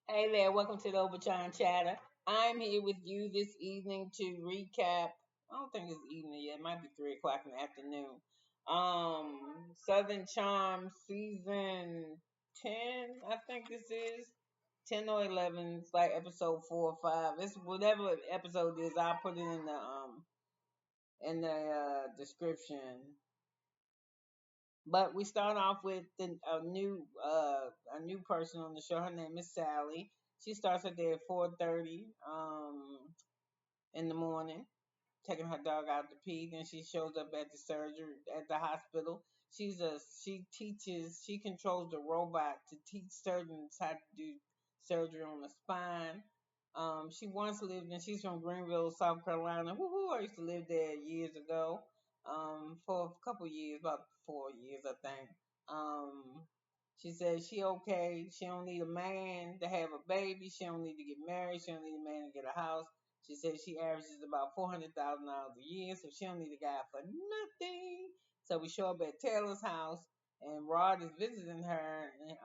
Hey there, welcome to the Obachanchatter. I'm here with you this evening to recap. I don't think it's evening yet, it might be 3 o'clock in the afternoon. Southern Charm season 10, I think this is 10 or 11. It's like episode 4 or 5. It's whatever episode it is. I'll put it in the description. But we start off with a new person on the show. Her name is Sally. She starts her day at 4:30 in the morning, taking her dog out to pee. Then she shows up at the surgery at the hospital. She controls the robot to teach surgeons how to do surgery on the spine. She once lived and she's from Greenville, South Carolina. Woohoo! I used to live there years ago. For a couple years, about 4 years, I think. She said she okay. She don't need a man to have a baby. She don't need to get married. She don't need a man to get a house. She said she averages about $400,000 a year, so she don't need a guy for nothing. So we show up at Taylor's house, and Rod is visiting her, and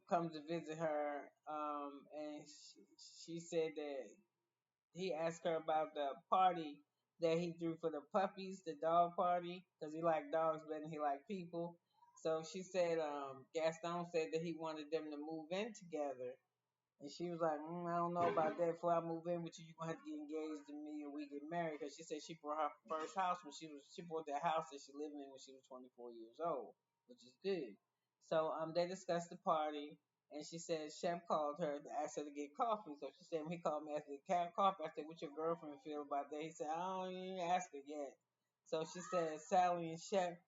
comes to visit her, and she said that he asked her about the party that he threw for the puppies, the dog party, because he liked dogs better than he liked people. So she said, Gaston said that he wanted them to move in together. And she was like, I don't know about that. Before I move in with you, you're gonna have to get engaged to me, or we get married. Because she said she bought her first house when she bought that house that she lived in when she was 24 years old, which is good. So they discussed the party, and she said Chef called her to ask her to get coffee. So she said when he called me after the coffee, I said, "What your girlfriend feel about that?" He said, "I don't even ask her yet." So she said Sally and Chef.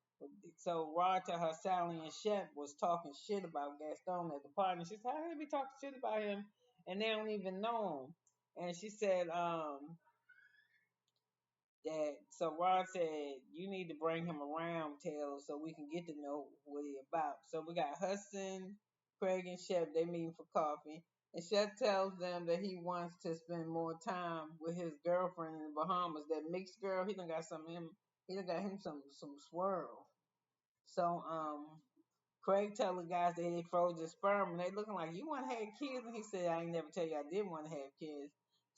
So Rod to her, Sally and Shep was talking shit about Gaston at the party. And she said, "How they be talking shit about him and they don't even know him?" And she said, that so Rod said you need to bring him around, Taylor, so we can get to know what he about. So we got Hudson, Craige, and Shep. They meeting for coffee, and Shep tells them that he wants to spend more time with his girlfriend in the Bahamas. That mixed girl, he done got some him. He done got him some swirl. So Craige tell the guys that they froze his sperm and they looking like you want to have kids, and he said I ain't never tell you I didn't want to have kids.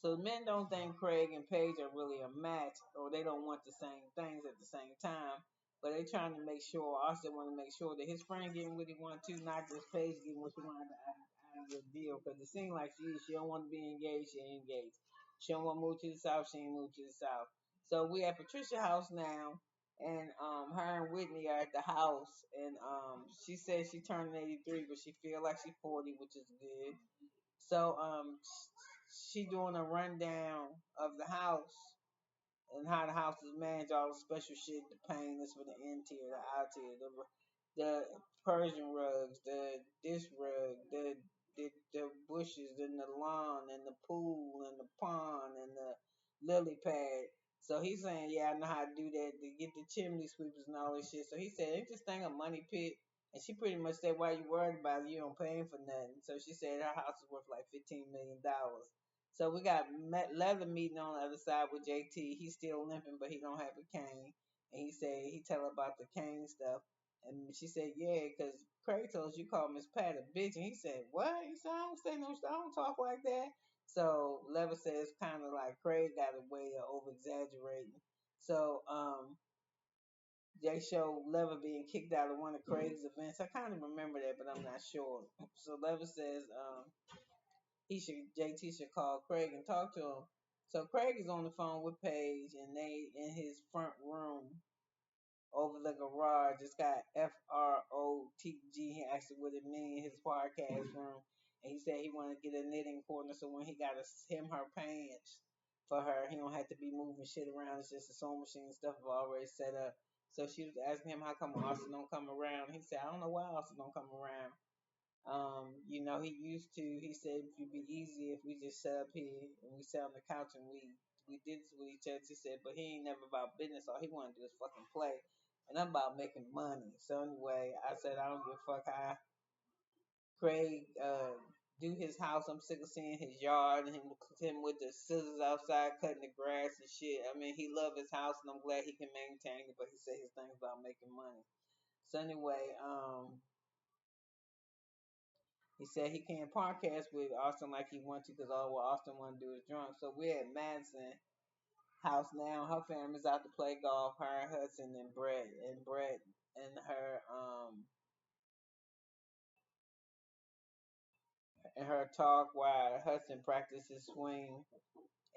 So men don't think Craige and Paige are really a match, or they don't want the same things at the same time. But they trying to make sure, Austin want to make sure that his friend getting what he want to, not just Paige getting what she wanted out of the deal. Because it seems like she don't want to be engaged, she ain't engaged. She don't want to move to the south, she ain't move to the south. So we at Patricia house now, and her and Whitney are at the house, and she says she turned 83, but she feel like she's 40, which is good. So she doing a rundown of the house and how the house is managed, all the special shit, the paint is for the interior, the outerior, the Persian rugs, the dish rug, the bushes and the lawn and the pool and the pond and the lily pad. So he's saying, yeah, I know how to do that to get the chimney sweepers and all this shit. So he said, ain't this thing a money pit? And she pretty much said, why you worried about it? You don't pay for nothing. So she said her house is worth like $15 million. So we got Leather meeting on the other side with JT. He's still limping, but he don't have a cane. And he said he tell her about the cane stuff. And she said, yeah, because Craig told us you called Miss Pat a bitch. And he said, what? He said, I don't say no, I don't talk like that. So Leather says kind of like Craig got a way of over exaggerating. So they show Leather being kicked out of one of Craig's events. I kind of remember that, but I'm not sure. So Leather says JT should call Craig and talk to him. So Craig is on the phone with Paige, and they in his front room over the garage. It's got FROTG. He asked her what it mean, his podcast room. And he said he wanted to get a knitting corner, so when he got to hem her pants for her, he don't have to be moving shit around. It's just a sewing machine and stuff already set up. So she was asking him how come Austin don't come around. He said, I don't know why Austin don't come around. He said it'd be easy if we just sat up here and we sat on the couch and we did this with each other. He said, but he ain't never about business. All he want to do is fucking play. And I'm about making money. So anyway, I said I don't give a fuck how Craig do his house. I'm sick of seeing his yard and him with the scissors outside cutting the grass and shit. I mean, he love his house and I'm glad he can maintain it, but he said his thing's about making money. So anyway, he said he can't podcast with Austin like he wanted to because all what Austin want to do is drunk. So we're at Madison house now. Her family's out to play golf. Her and Hudson and Brett and her talk while Hudson practices swing.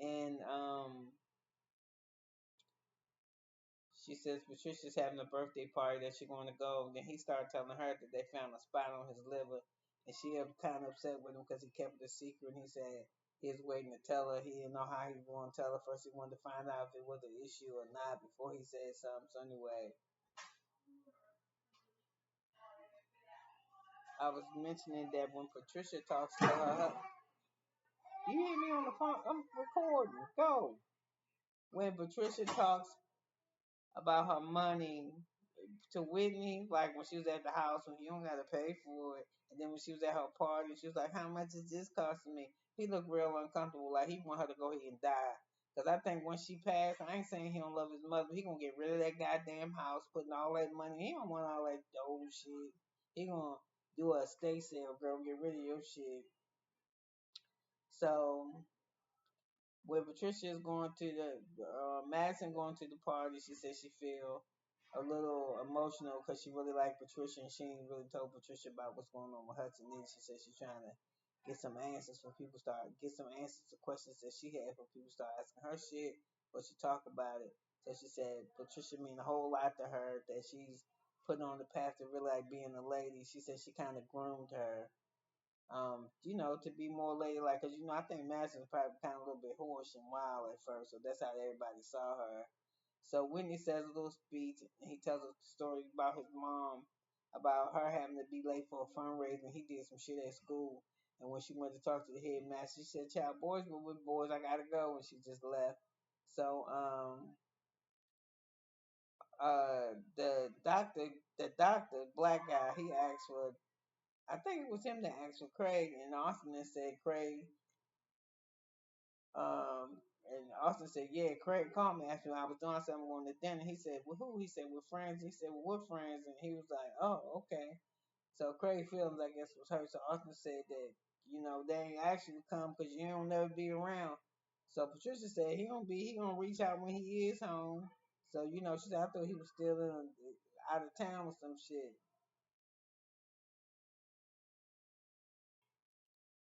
And she says Patricia's having a birthday party that she's going to go. And then he started telling her that they found a spot on his liver. And she was kind of upset with him because he kept it a secret. And he said he was waiting to tell her. He didn't know how he was going to tell her. First, he wanted to find out if it was an issue or not before he said something. So, anyway, I was mentioning that when Patricia talks to her, you hear me on the phone? I'm recording. Go. When Patricia talks about her money to Whitney, like when she was at the house, when you don't got to pay for it. And then when she was at her party, she was like, "How much is this costing me?" He looked real uncomfortable, like he want her to go ahead and die. Cause I think once she passed, I ain't saying he don't love his mother. He gonna get rid of that goddamn house, putting all that money. He don't want all that dope shit. He gonna do a estate sale, girl. Get rid of your shit. So when Patricia is going to the Madison going to the party, she said she feel a little emotional because she really liked Patricia and she ain't really told Patricia about what's going on with Hudson. Then she said she's trying to get some answers when people start get some answers to questions that she had when people start asking her shit, but she talked about it. So she said Patricia mean a whole lot to her, that she's putting on the path to really like being a lady. She said she kind of groomed her, to be more ladylike. Cause I think Madison was probably kind of a little bit hoarse and wild at first, so that's how everybody saw her. So Whitney says a little speech, and he tells a story about his mom, about her having to be late for a fundraiser. He did some shit at school, and when she went to talk to the headmaster, she said, "Child, boys were with boys. I gotta go," and she just left. So the doctor, black guy, he asked for. I think it was him that asked for Craige, and Austin said Craige. And Austin said, "Yeah, Craige called me after I was doing something going to dinner." He said, "With who?" He said, "With friends." He said, "Well, what friends?" And he was like, "Oh, okay." So Craige feelings, I guess, was hurt. So Austin said that, they ain't actually come because you don't never be around. So Patricia said he gonna reach out when he is home. So, she said, I thought he was still out of town with some shit.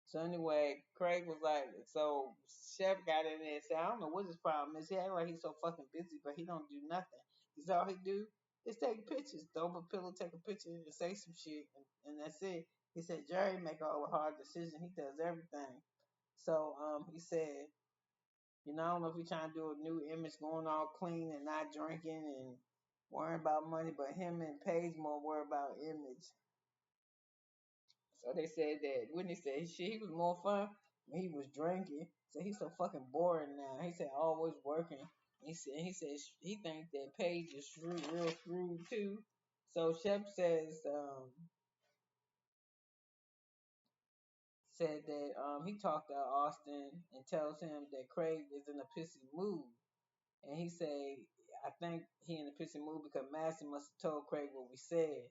So anyway, Craige was like, so Chef got in there and said, I don't know what his problem is. He act like he's so fucking busy, but he don't do nothing. He's all he do is take pictures, throw up a pillow, take a picture, and say some shit, and that's it. He said Jerry make all the hard decisions. He does everything. So he said, I don't know if he's trying to do a new image, going all clean and not drinking and worrying about money, but him and Paige more worry about image. So they said that Whitney said shit, he was more fun when he was drinking. So he's so fucking boring now. He said always working. He said he thinks that Paige is real shrewd too. So Shep said that he talked to Austin and tells him that Craige is in a pissy mood. And he said, I think he in a pissy mood because Madison must have told Craige what we said.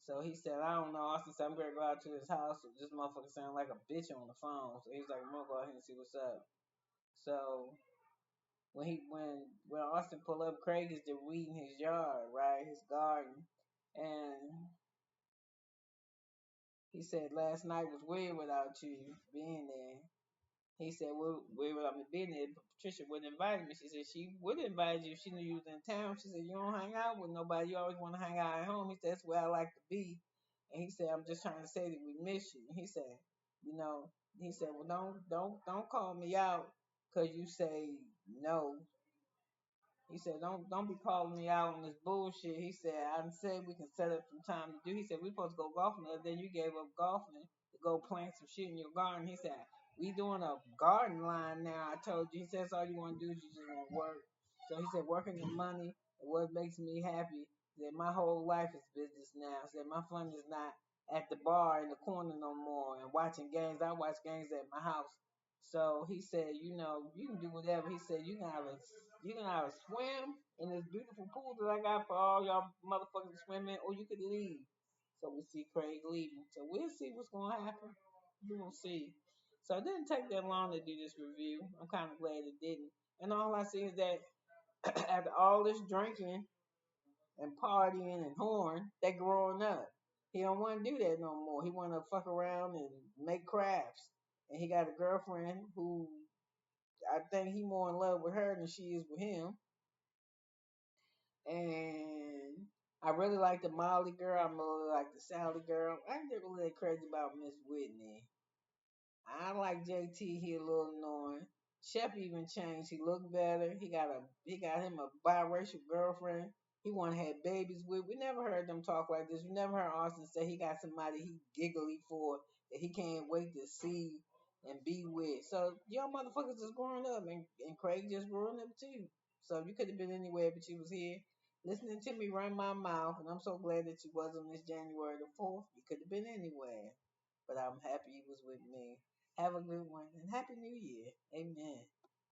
So he said, I don't know. Austin said, I'm going to go out to his house. This motherfucker sound like a bitch on the phone. So he was like, I'm going to go out here and see what's up. So when Austin pull up, Craige is there weeding his yard, right? His garden. And he said, last night was weird without you being there. He said, well, where would I be being there? But Patricia wouldn't invite me. She said she would invite you if she knew you was in town. She said, you don't hang out with nobody. You always want to hang out at home. He said, that's where I like to be. And he said, I'm just trying to say that we miss you. And he said, you know, he said, well, don't call me out because you say no. He said, don't be calling me out on this bullshit. He said, I said we can set up some time to do. He said, we supposed to go golfing the other day. You gave up golfing to go plant some shit in your garden. He said, we doing a garden line now. I told you. He said, that's all you want to do is you just want to work. So he said, working the money is what makes me happy. He said, my whole life is business now. He said, my fun is not at the bar in the corner no more and watching games. I watch games at my house. So he said, you can do whatever. He said you can have a swim in this beautiful pool that I got for all y'all motherfuckers to swim in, or you could leave. So we see Craig leaving. So we'll see what's gonna happen. We will see. So it didn't take that long to do this review. I'm kind of glad it didn't. And all I see is that after all this drinking and partying and horn, they growing up. He don't want to do that no more. He want to fuck around and make crafts. And he got a girlfriend who I think he more in love with her than she is with him. And I really like the Molly girl. I really like the Sally girl. I ain't never really crazy about Miss Whitney. I like JT. He a little annoying. Shep even changed. He looked better. He got him a biracial girlfriend. He want to have babies with. We never heard them talk like this. We never heard Austin say he got somebody he giggly for that he can't wait to see and be with. So y'all motherfuckers is growing up, and Craig just growing up too. So you could have been anywhere, but you was here listening to me run my mouth, and I'm so glad that you was on this January the 4th. You could have been anywhere, but I'm happy you was with me. Have a good one and Happy New Year. Amen.